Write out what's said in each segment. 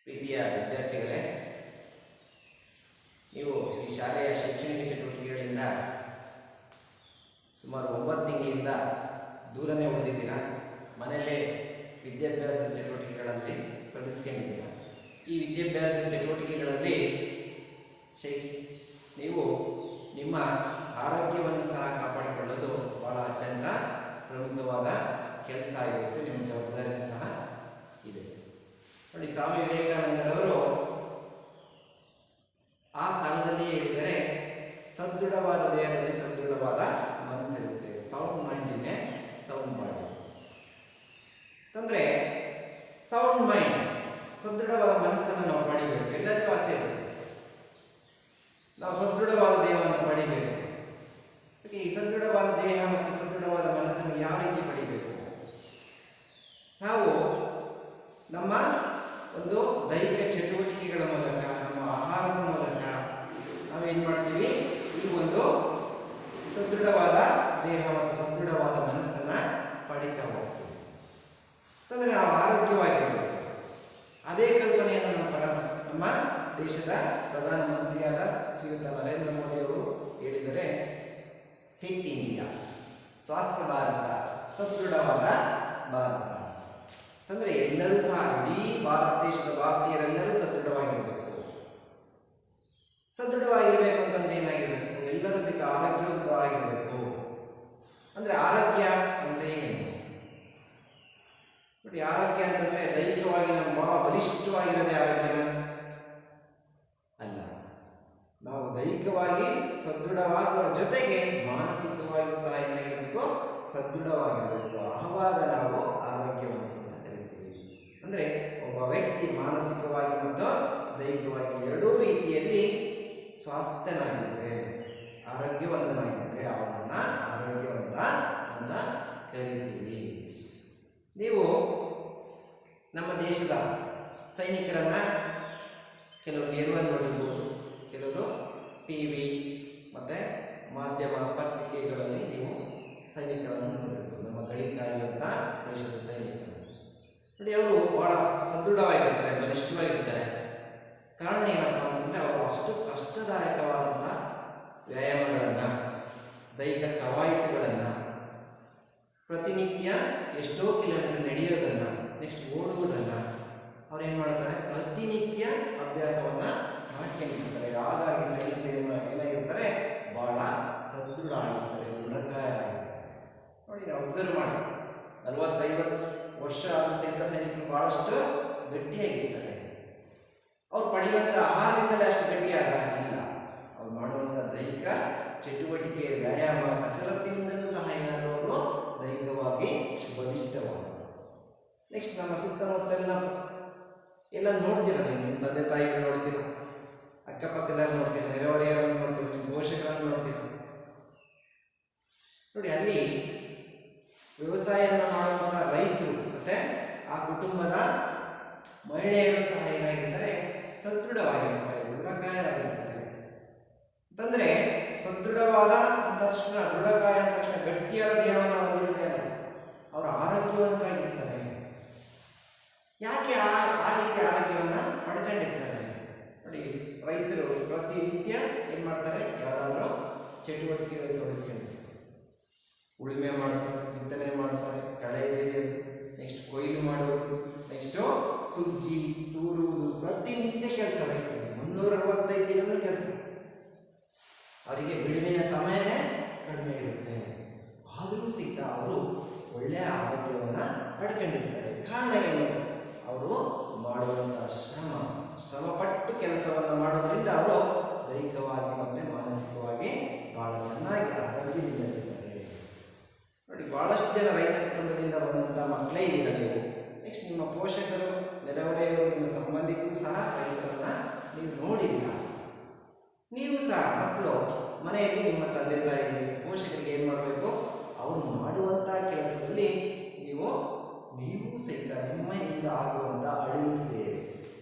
ಪ್ರೀತಿಯ ವಿದ್ಯಾರ್ಥಿಗಳೇ, ನೀವು ಈ ಶಾಲೆಯ ಶೈಕ್ಷಣಿಕ ಚಟುವಟಿಕೆಗಳಿಂದ ಸುಮಾರು 9 ತಿಂಗಳಿಂದ ದೂರನೇ ಉಳಿದಿದ್ದೀರಾ. ಮನೆಯಲ್ಲೇ ವಿದ್ಯಾಭ್ಯಾಸದ ಚಟುವಟಿಕೆಗಳಲ್ಲಿ ತೊಡಗಿಸಿಕೊಂಡಿದ್ದೀರಾ. ಈ ವಿದ್ಯಾಭ್ಯಾಸದ ಚಟುವಟಿಕೆಗಳಲ್ಲಿ ನೀವು ನಿಮ್ಮ ಆರೋಗ್ಯವನ್ನು ಸಹ ಕಾಪಾಡಿಕೊಳ್ಳೋದು ಬಹಳ ಅತ್ಯಂತ ಪ್ರಮುಖವಾದ ಕೆಲಸ ಆಗಿರುತ್ತೆ. ನಿಮ್ಮ ಜವಾಬ್ದಾರಿಯೂ ಸಹ ಇದೆ. ನೋಡಿ, ಸ್ವಾಮಿ ವಿವೇಕಾನಂದರವರು ಆ ಕಾಲದಲ್ಲಿ ಹೇಳಿದರೆ, ಸದೃಢವಾದ ದೇಹದಲ್ಲಿ ಸದೃಢವಾದ ಮನಸ್ಸಿರುತ್ತೆ. Sound mind in a sound body. ಅಂತಂದರೆ ಸೌಂಡ್ ಮೈಂಡ್, ಸದೃಢವಾದ ಮನಸ್ಸನ್ನು ನಾವು ಪಡಿಬೇಕು. ಎಲ್ಲರಿಗೂ ಆಸೆ ಇರುತ್ತೆ ನಾವು ಸದೃಢವಾದ ದೇಹವನ್ನು ಪಡಿಬೇಕು. ಈ ಸದೃಢವಾದ ದೇಹ ಮತ್ತು ಸದೃಢವಾದ ಮನಸ್ಸನ್ನು ಯಾವ ರೀತಿ ಪಡಿಬೇಕು? ನಾವು ನಮ್ಮ ಒಂದು ದೈಹಿಕ ಚಟುವಟಿಕೆಗಳ ಮೂಲಕ, ನಮ್ಮ ಆಹಾರದ ಮೂಲಕ ನಾವೇನು ಮಾಡ್ತೀವಿ? ಈ ಒಂದು ಸದೃಢವಾದ ದೇಹ ಮತ್ತು ಸದೃಢವಾದ ಮನಸ್ಸನ್ನು ಪಡಿತಾ ಹೋಗ್ತೀವಿ. ಅಂತಂದರೆ ನಾವು ಆರೋಗ್ಯವಾಗಿರಬೇಕು. ಅದೇ ಕಲ್ಪನೆಯನ್ನು ನಮ್ಮ ದೇಶದ ಪ್ರಧಾನಮಂತ್ರಿಯಾದ ಶ್ರೀಯುತ ನರೇಂದ್ರ ಮೋದಿ ಅವರು ಹೇಳಿದರೆ, ಫಿಟ್ ಇಂಡಿಯಾ, ಸ್ವಾಸ್ಥ್ಯ ಭಾರತ, ಸದೃಢವಾದ ಭಾರತ. ಅಂದರೆ ಎಲ್ಲರೂ ಸಹ, ಇಡೀ ಭಾರತ ದೇಶದ ಭಾರತೀಯರೆಲ್ಲರೂ ಸದೃಢವಾಗಿರಬೇಕು. ಸದೃಢವಾಗಿರಬೇಕು ಅಂತಂದ್ರೆ ಏನಾಗಿರಬೇಕು? ಎಲ್ಲರೂ ಸಹಿತ ಆರೋಗ್ಯವಂತವಾಗಿರಬೇಕು. ಅಂದರೆ ಆರೋಗ್ಯ ಅಂದರೆ ಏನು? ನೋಡಿ, ಆರೋಗ್ಯ ಅಂತಂದರೆ ದೈಹಿಕವಾಗಿ ನಾವು ಬಹಳ ಬಲಿಷ್ಠವಾಗಿರೋದೇ ಆರೋಗ್ಯನ ಅಲ್ಲ. ನಾವು ದೈಹಿಕವಾಗಿ ಸದೃಢವಾಗುವ ಜೊತೆಗೆ ಮಾನಸಿಕವಾಗಿ ಸಹ ಏನಾಗಿರಬೇಕು? ಸದೃಢವಾಗಿರಬೇಕು. ಆವಾಗ ನಾವು ಆರೋಗ್ಯವಂತ ಅಂತ ಕರಿತೀವಿ. ಅಂದರೆ ಒಬ್ಬ ವ್ಯಕ್ತಿ ಮಾನಸಿಕವಾಗಿ ಮತ್ತು ದೈಹಿಕವಾಗಿ ಎರಡೂ ರೀತಿಯಲ್ಲಿ ಸ್ವಾಸ್ಥ್ಯನಾಗಿದ್ದರೆ, ಆರೋಗ್ಯವಂತನಾಗಿದ್ದರೆ ಅವನನ್ನು ಆರೋಗ್ಯವಂತ ಅಂತ ಕರಿತೀವಿ. ನೀವು ನಮ್ಮ ದೇಶದ ಸೈನಿಕರನ್ನು ಕೆಲವರು ನೇರವಾಗಿ ನೋಡಿರ್ಬೋದು, ಕೆಲವರು TV ಮತ್ತು ಮಾಧ್ಯಮ ಪತ್ರಿಕೆಗಳಲ್ಲಿ ನೀವು ಸೈನಿಕರನ್ನು ನೋಡಿರ್ಬೋದು. ನಮ್ಮ ಗಡಿ ಕಾಯುವಂಥ ದೇಶದ ಸೈನಿಕರು ನೋಡಿ, ಅವರು ಬಹಳ ಸದೃಢವಾಗಿರ್ತಾರೆ, ಬಲಿಷ್ಠವಾಗಿರ್ತಾರೆ. ಕಾರಣ ಏನಪ್ಪ ಅಂತಂದರೆ, ಅವರು ಅಷ್ಟು ಕಷ್ಟದಾಯಕವಾದಂಥ ವ್ಯಾಯಾಮಗಳನ್ನು, ದೈಹಿಕ ಕವಾಯತುಗಳನ್ನು, ಪ್ರತಿನಿತ್ಯ ಎಷ್ಟೋ ಕಿಲೋಮೀಟರ್ ನಡೆಯೋದನ್ನು, ನೆಕ್ಸ್ಟ್ ಓಡುವುದನ್ನು ಅವ್ರೇನು ಮಾಡ್ತಾರೆ? ಪ್ರತಿನಿತ್ಯ ಅಭ್ಯಾಸವನ್ನು ಮಾಡ್ಕೊಂಡಿರ್ತಾರೆ. ಹಾಗಾಗಿ ಸೈನಿಕರು ಏನಾಗಿರ್ತಾರೆ? ಬಹಳ ಸದೃಢ ಆಗಿರ್ತಾರೆ, ದೃಢಕಾಯರಾಗಿರ್ತಾರೆ. ನೋಡಿ, ನಾವು ಅಬ್ಸರ್ವ್ ಮಾಡಿ, 40-50 ವರ್ಷ ಆದ ಸೈನಿಕರು ಬಹಳಷ್ಟು ಗಟ್ಟಿಯಾಗಿರ್ತಾರೆ. ಅವ್ರು ಪಡೆಯುವಂಥ ಆಹಾರದಿಂದಲೇ ಅಷ್ಟು ಗಟ್ಟಿಯಾದ ಇಲ್ಲ, ಅವ್ರು ಮಾಡುವಂಥ ದೈಹಿಕ ಚಟುವಟಿಕೆ, ವ್ಯಾಯಾಮ, ಕಸರತ್ತಿನಿಂದಲೂ ಸಹ ಏನಾದರೂ ಅವರು ದೈಹಿಕವಾಗಿ ಬಲಿಷ್ಠವಾದ. ನೆಕ್ಸ್ಟ್ ನಮ್ಮ ಸುತ್ತಮುತ್ತಲಿನ ಎಲ್ಲ ನೋಡ್ತೀರ, ನಿಮ್ಮ ತಂದೆ ತಾಯಿಗಳು ನೋಡ್ತೀರ, ಅಕ್ಕಪಕ್ಕದಲ್ಲಿ ನೋಡ್ತೀರ, ನೆರೆಹೊರೆಯವರನ್ನು ನೋಡ್ತೀರ, ನಿಮ್ಮ ಪೋಷಕರನ್ನು ನೋಡ್ತೀರ. ನೋಡಿ, ಅಲ್ಲಿ ವ್ಯವಸಾಯವನ್ನು ಮಾಡುವಂಥ ರೈತರು ಮತ್ತು ಆ ಕುಟುಂಬದ ಮಹಿಳೆಯರು ಸಹ ಏನಾಗಿರ್ತಾರೆ? ಸದೃಢವಾಗಿರ್ತಾರೆ, ದೃಢಕಾಯರಾಗಿರ್ತಾರೆ. ಅಂತಂದರೆ ಸದೃಢವಾದ ಅಂದ ತಕ್ಷಣ, ದೃಢಕಾಯ ಅಂದ ತಕ್ಷಣ ಗಟ್ಟಿಯಾದ ದೇಹವನ್ನು ಹೊಂದಿರ್ತಾರೆ, ಅವರು ಆರೋಗ್ಯವಂತರಾಗಿರ್ತಾರೆ. ಯಾಕೆ ಆ ರೀತಿ ಆರೋಗ್ಯವನ್ನು ಪಡ್ಕೊಂಡಿರ್ತಾರೆ? ನೋಡಿ, ರೈತರು ಪ್ರತಿನಿತ್ಯ ಏನು ಮಾಡ್ತಾರೆ? ಯಾವುದಾದ್ರೂ ಚಟುವಟಿಕೆಗಳಲ್ಲಿ ತೊಡಗಿಸ್ಕೊಂಡಿರ್ತಾರೆ. ಉಳುಮೆ ಮಾಡ್ತಾರೆ, ಬಿತ್ತನೆ ಮಾಡ್ತಾರೆ, ಕಳೆ ತೆಗೆಯೋದು, ನೆಕ್ಸ್ಟ್ ಕೊಯ್ಲು ಮಾಡೋದು, ನೆಕ್ಸ್ಟು ಸುಗ್ಗಿ ತೂರುವುದು, ಪ್ರತಿನಿತ್ಯ ಕೆಲಸ. ರೈತರು 365 ದಿನವೂ ಕೆಲಸ. ಅವರಿಗೆ ಬಿಡುವಿನ ಸಮಯನೇ ಕಡಿಮೆ ಇರುತ್ತೆ. ಆದರೂ ಸಹಿತ ಅವರು ಒಳ್ಳೆಯ ಆರೋಗ್ಯವನ್ನು ಪಡ್ಕೊಂಡಿರ್ತಾರೆ. ಕಾರಣ ಏನು? ಅವರು ಮಾಡುವಂಥ ಶ್ರಮಪಟ್ಟು ಕೆಲಸವನ್ನು ಮಾಡೋದ್ರಿಂದ ಅವರು ದೈಹಿಕವಾಗಿ ಮತ್ತು ಮಾನಸಿಕವಾಗಿ ಬಹಳ ಚೆನ್ನಾಗಿ ಆರೋಗ್ಯದಿಂದ ಇರ್ತಾರೆ. ನೋಡಿ, ಭಾಳಷ್ಟು ಜನ ರೈತ ಕುಟುಂಬದಿಂದ ಬಂದಂಥ ಮಕ್ಕಳೇ ಇದ್ದೀರ ನೀವು. ನೆಕ್ಸ್ಟ್ ನಿಮ್ಮ ಪೋಷಕರು, ನೆರೆಹೊರೆಯವರು, ನಿಮ್ಮ ಸಂಬಂಧಿಕರು ಸಹ ರೈತರನ್ನು ನೀವು ನೋಡಿದ್ದೀರ. ನೀವು ಸಹ ಮಕ್ಕಳು ಮನೆಯಲ್ಲಿ ನಿಮ್ಮ ತಂದೆ ತಾಯಿಗಳಿಗೆ, ಪೋಷಕರಿಗೆ ಏನು ಮಾಡಬೇಕು? ಅವರು ಮಾಡುವಂಥ ಕೆಲಸದಲ್ಲಿ ನೀವು ಸಹಿತ ನಿಮ್ಮಿಂದ ಆಗುವಂಥ ಅಳಿಲು ಸೇರಿ,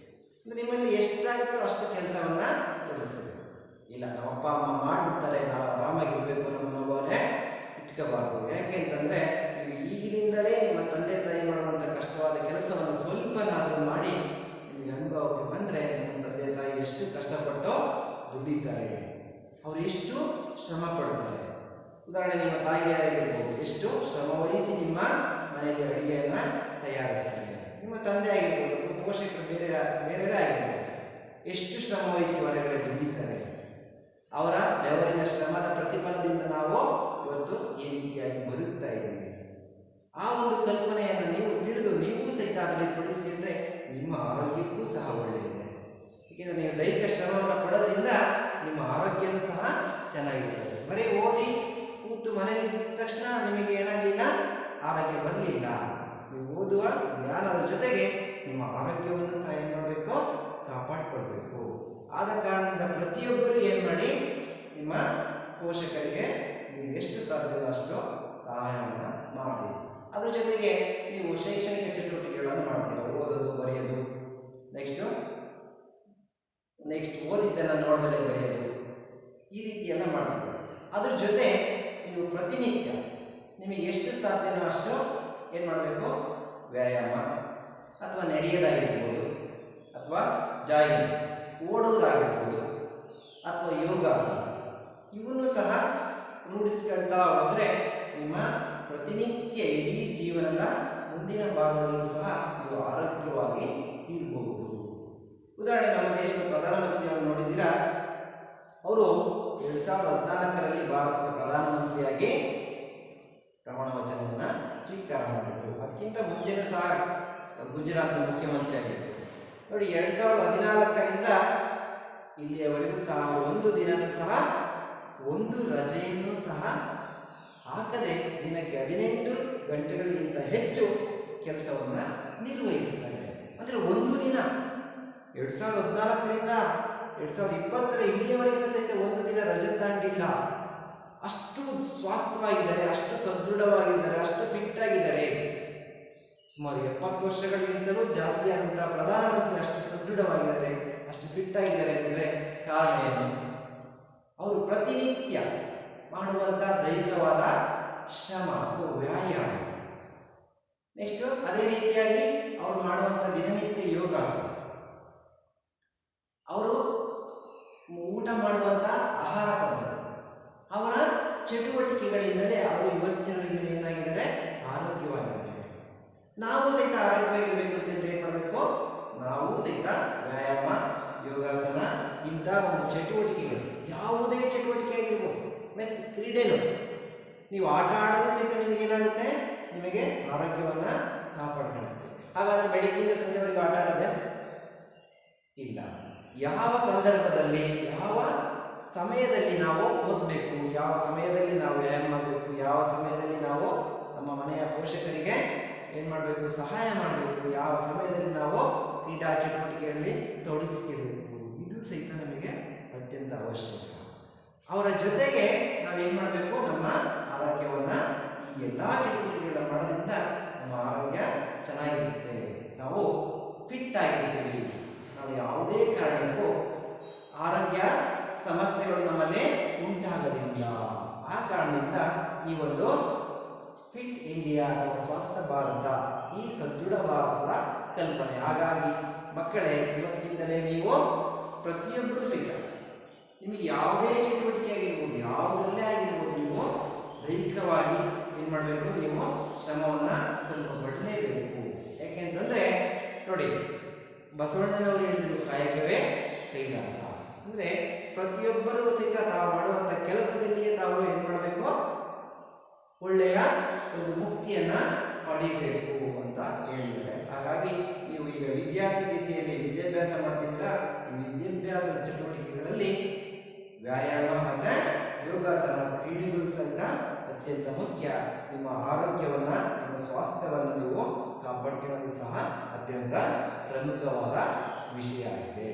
ಅಂದರೆ ನಿಮ್ಮಲ್ಲಿ ಎಷ್ಟಾಗುತ್ತೋ ಅಷ್ಟು ಕೆಲಸವನ್ನು ತೊಡಗಿಸಬೇಕು. ಇಲ್ಲ, ನಮ್ಮ ಅಪ್ಪ ಅಮ್ಮ ಮಾಡಿಬಿಡ್ತಾರೆ, ನಾವು ಆರಾಮಾಗಿರಬೇಕು ಅನ್ನೋ ಮನೋಭಾವನೆ ಇಟ್ಕೋಬಾರ್ದು. ಯಾಕೆ ಅಂತಂದರೆ, ನೀವು ಈಗಿನಿಂದಲೇ ನಿಮ್ಮ ತಂದೆ ತಾಯಿ ಮಾಡುವಂಥ ಕಷ್ಟವಾದ ಕೆಲಸವನ್ನು ಸ್ವಲ್ಪನಾದರೂ ಮಾಡಿ ನಿಮಗೆ ಅನುಭವಕ್ಕೆ ದುಡಿತಾರೆ, ಅವರು ಎಷ್ಟು ಶ್ರಮ ಪಡ್ತಾರೆ. ಉದಾಹರಣೆ ನಿಮ್ಮ ತಾಯಿಯಾಗಿರ್ಬೋದು, ಎಷ್ಟು ಶ್ರಮ ವಹಿಸಿ ನಿಮ್ಮ ಮನೆಯಲ್ಲಿ ಅಡುಗೆಯನ್ನು ತಯಾರಿಸ್ತಾರೆ. ನಿಮ್ಮ ತಂದೆ ಆಗಿರ್ಬೋದು, ಪೋಷಕರು ಬೇರೆ ಆಗಿರ್ಬೋದು, ಎಷ್ಟು ಶ್ರಮ ವಹಿಸಿ ಹೊರಗಡೆ ದುಡಿತಾರೆ. ಅವರ ಬೆವರಿನ ಶ್ರಮದ ಪ್ರತಿಫಲದಿಂದ ನಾವು ಇವತ್ತು ಈ ರೀತಿಯಾಗಿ ಬದುಕ್ತಾ ಇದ್ದೀವಿ. ಆ ಒಂದು ಕಲ್ಪನೆಯನ್ನು ನೀವು ತಿಳಿದು ನೀವು ಸಹಿತ ಅದರಲ್ಲಿ ತೊಡಗಿಸಿದ್ರೆ ನಿಮ್ಮ ಆರೋಗ್ಯಕ್ಕೂ ಸಹ ಒಳ್ಳೆಯದಿದೆ. ಏಕೆಂದರೆ ನೀವು ದೈಹಿಕ ಶ್ರಮವನ್ನು ಪಡೋದ್ರಿಂದ ನಿಮ್ಮ ಆರೋಗ್ಯವೂ ಸಹ ಚೆನ್ನಾಗಿರ್ತದೆ. ಬರೀ ಓದಿ ಕೂತು ಮನೆಯಲ್ಲಿ ತಕ್ಷಣ ನಿಮಗೆ ಏನಾಗಲಿಲ್ಲ, ಆರೋಗ್ಯ ಬರಲಿಲ್ಲ. ನೀವು ಓದುವ ಜ್ಞಾನದ ಜೊತೆಗೆ ನಿಮ್ಮ ಆರೋಗ್ಯವನ್ನು ಸಹ ಏನು ಮಾಡಬೇಕು, ಕಾಪಾಡಿಕೊಳ್ಬೇಕು. ಆದ ಕಾರಣದಿಂದ ಪ್ರತಿಯೊಬ್ಬರು ಏನು ಮಾಡಿ, ನಿಮ್ಮ ಪೋಷಕರಿಗೆ ನೀವು ಎಷ್ಟು ಸಾಧ್ಯವೋ ಅಷ್ಟು ಸಹಾಯವನ್ನು ಮಾಡಿ. ಅದ್ರ ಜೊತೆಗೆ ನೀವು ಶೈಕ್ಷಣಿಕ ಚಟುವಟಿಕೆಗಳನ್ನು ಮಾಡ್ತೀರ, ಓದೋದು ಬರೆಯೋದು, ನೆಕ್ಸ್ಟ್ ಓದಿದ್ದನ್ನು ನೋಡದಲ್ಲೇ ಬರೆಯೋದು, ಈ ರೀತಿ ಎಲ್ಲ ಮಾಡ್ತೀರ. ಅದ್ರ ಜೊತೆ ನೀವು ಪ್ರತಿನಿತ್ಯ ನಿಮಗೆ ಎಷ್ಟು ಸಾಧ್ಯನೋ ಅಷ್ಟು ಏನು ಮಾಡಬೇಕು, ವ್ಯಾಯಾಮ ಅಥವಾ ನಡೆಯೋದಾಗಿರ್ಬೋದು, ಅಥವಾ ಜಾಗಿಂಗ್ ಓಡುವುದಾಗಿರ್ಬೋದು, ಅಥವಾ ಯೋಗಾಸನ, ಇವನ್ನು ಸಹ ರೂಢಿಸ್ಕೊಳ್ತಾ ಹೋದರೆ ನಿಮ್ಮ ಪ್ರತಿನಿತ್ಯ ಇಡೀ ಜೀವನದ ಮುಂದಿನ ಭಾಗದಲ್ಲೂ ಸಹ ನೀವು ಆರೋಗ್ಯವಾಗಿ ಇರಬಹುದು. ಉದಾಹರಣೆ, ನಮ್ಮ ದೇಶದ ಪ್ರಧಾನಮಂತ್ರಿಯನ್ನು ನೋಡಿದ್ದೀರಾ, ಅವರು 2014ರಲ್ಲಿ ಭಾರತದ ಪ್ರಧಾನಮಂತ್ರಿಯಾಗಿ ಪ್ರಮಾಣ ವಚನವನ್ನು ಸ್ವೀಕಾರ ಮಾಡಿದರು. ಅದಕ್ಕಿಂತ ಮುಂಚೆನೂ ಸಹ ಗುಜರಾತ್ನ ಮುಖ್ಯಮಂತ್ರಿ ಆಗಿದ್ದರು. ನೋಡಿ, 2014ರಿಂದ ಇಲ್ಲಿಯವರೆಗೂ ಸಹ ಒಂದು ದಿನವೂ ಸಹ ಒಂದು ರಜೆಯನ್ನು ಸಹ ಹಾಕದೆ ದಿನಕ್ಕೆ 18 ಗಂಟೆಗಳಿಗಿಂತ ಹೆಚ್ಚು ಕೆಲಸವನ್ನು ನಿರ್ವಹಿಸ್ತಾರೆ. ಅಂದರೆ ಒಂದು ದಿನ 2014ರಿಂದ 2020 ಇಲ್ಲಿಯವರೆಗೂ ಸಹಿತ ಒಂದು ದಿನ ರಜೆ ತಾಂಡಿಲ್ಲ. ಅಷ್ಟು ಸ್ವಾಸ್ಥ್ಯವಾಗಿದ್ದಾರೆ, ಅಷ್ಟು ಸದೃಢವಾಗಿದ್ದಾರೆ, ಅಷ್ಟು ಫಿಟ್ ಆಗಿದ್ದಾರೆ. ಸುಮಾರು 70 ವರ್ಷಗಳಿಗಿಂತಲೂ ಜಾಸ್ತಿ ಆದಂತಹ ಪ್ರಧಾನಮಂತ್ರಿ ಅಷ್ಟು ಸದೃಢವಾಗಿದ್ದಾರೆ, ಅಷ್ಟು ಫಿಟ್ ಆಗಿದ್ದಾರೆ ಅಂದರೆ ಕಾರಣ ಏನು? ಅವರು ಪ್ರತಿನಿತ್ಯ ಮಾಡುವಂಥ ದೈಹಿಕವಾದ ಶ್ರಮ ಅಥವಾ ವ್ಯಾಯಾಮ. ನೆಕ್ಸ್ಟ್ ಅದೇ ರೀತಿಯಾಗಿ ಅವರು ಮಾಡುವಂಥ ದಿನನಿತ್ಯ ಯೋಗಾಸನ, ಅವರು ಊಟ ಮಾಡುವಂಥ ಆಹಾರ ಪದ್ಧತಿ, ಅವರ ಚಟುವಟಿಕೆಗಳಿಂದಲೇ ಅವರು ಇವತ್ತಿನವರೆಗೂ ಏನಾಗಿದ್ದಾರೆ, ಆರೋಗ್ಯವಾಗಿದ್ದಾರೆ. ನಾವು ಸಹಿತ ಆರೋಗ್ಯವಾಗಿರಬೇಕು ಅಂತಂದ್ರೆ ಏನು ಮಾಡಬೇಕು, ನಾವು ಸಹಿತ ವ್ಯಾಯಾಮ, ಯೋಗಾಸನ, ಇಂಥ ಒಂದು ಚಟುವಟಿಕೆಗಳು, ಯಾವುದೇ ಚಟುವಟಿಕೆ ಆಗಿರ್ಬೋದು, ಮತ್ತು ಕ್ರೀಡೆಗಳು, ನೀವು ಆಟ ಆಡೋದು ಸಹಿತ ನಿಮಗೇನಾಗುತ್ತೆ, ನಿಮಗೆ ಆರೋಗ್ಯವನ್ನು ಕಾಪಾಡ್ಕೊಳ್ಳುತ್ತೆ. ಹಾಗಾದರೆ ಬೆಳಗ್ಗಿಂದ ಸಂಜೆವರೆಗೂ ಆಟ ಆಡೋದೇ ಇಲ್ಲ. ಯಾವ ಸಂದರ್ಭದಲ್ಲಿ, ಯಾವ ಸಮಯದಲ್ಲಿ ನಾವು ಓದಬೇಕು, ಯಾವ ಸಮಯದಲ್ಲಿ ನಾವು ವ್ಯಾಯಾಮ ಮಾಡಬೇಕು, ಯಾವ ಸಮಯದಲ್ಲಿ ನಾವು ನಮ್ಮ ಮನೆಯ ಪೋಷಕರಿಗೆ ಏನು ಮಾಡಬೇಕು, ಸಹಾಯ ಮಾಡಬೇಕು, ಯಾವ ಸಮಯದಲ್ಲಿ ನಾವು ಕ್ರೀಡಾ ಚಟುವಟಿಕೆಗಳಲ್ಲಿ ತೊಡಗಿಸ್ಕೋಬೇಕು, ಇದು ಸಹಿತ ನಮಗೆ ಅತ್ಯಂತ ಅವಶ್ಯಕ. ಅವರ ಜೊತೆಗೆ ನಾವೇನು ಮಾಡಬೇಕು, ನಮ್ಮ ಆರೋಗ್ಯವನ್ನು ಈ ಎಲ್ಲ ಚಟುವಟಿಕೆಗಳ ಮಾಡೋದ್ರಿಂದ ನಮ್ಮ ಆರೋಗ್ಯ ಚೆನ್ನಾಗಿರುತ್ತೆ, ನಾವು ಫಿಟ್ ಆಗಿರ್ತೀವಿ, ನಾವು ಯಾವುದೇ ಕಾರಣಕ್ಕೂ ಆರೋಗ್ಯ ಸಮಸ್ಯೆಗಳು ನಮ್ಮಲ್ಲಿ ಉಂಟಾಗೋದಿಲ್ಲ. ಆ ಕಾರಣದಿಂದ ಈ ಒಂದು ಫಿಟ್ ಇಂಡಿಯಾ ಅಥವಾ ಸ್ವಾಸ್ಥ್ಯ ಭಾರತ, ಈ ಸದೃಢ ಭಾರತದ ಕಲ್ಪನೆ. ಹಾಗಾಗಿ ಮಕ್ಕಳೇ, ಇವತ್ತಿಂದಲೇ ನೀವು ಪ್ರತಿಯೊಬ್ಬರೂ ಸಹಿತ ನಿಮಗೆ ಯಾವುದೇ ಚಟುವಟಿಕೆ ಆಗಿರ್ಬೋದು, ಯಾವುದರಲ್ಲೇ ಆಗಿರ್ಬೋದು, ನೀವು ದೈಹಿಕವಾಗಿ ಏನು ಮಾಡಬೇಕು, ನೀವು ಶ್ರಮವನ್ನು ಸ್ವಲ್ಪ ಪಡಲೇಬೇಕು. ಯಾಕೆಂತಂದರೆ ನೋಡಿ, ಬಸವಣ್ಣನವರು ಹೇಳಿದರು, ಕಾಯಕವೇ ಕೈಲಾಸ. ಅಂದರೆ ಪ್ರತಿಯೊಬ್ಬರೂ ಸಹಿತ ತಾವು ಮಾಡುವಂಥ ಕೆಲಸದಲ್ಲಿಯೇ ತಾವು ಏನು ಮಾಡಬೇಕು, ಒಳ್ಳೆಯ ಒಂದು ಮುಕ್ತಿಯನ್ನು ಪಡೆಯಬೇಕು ಅಂತ ಹೇಳಿದ್ದಾರೆ. ಹಾಗಾಗಿ ನೀವು ಈಗ ವಿದ್ಯಾರ್ಥಿ ದಿಸೆಯಲ್ಲಿ ವಿದ್ಯಾಭ್ಯಾಸ ಮಾಡ್ತಿದ್ದೀರಾ, ಈ ವಿದ್ಯಾಭ್ಯಾಸದ ಚಟುವಟಿಕೆಗಳಲ್ಲಿ ವ್ಯಾಯಾಮ ಮತ್ತು ಯೋಗಾಸನ, ಕ್ರೀಡೆಗಳು ಸಹಿತ ಅತ್ಯಂತ ಮುಖ್ಯ. ನಿಮ್ಮ ಆರೋಗ್ಯವನ್ನು, ನಿಮ್ಮ ಸ್ವಾಸ್ಥ್ಯವನ್ನು ನೀವು ಕಾಪಾಡ್ಕೊಳ್ಳೋದು ಸಹ ಅತ್ಯಂತ ಪ್ರಮುಖವಾದ ವಿಷಯ ಆಗಿದೆ.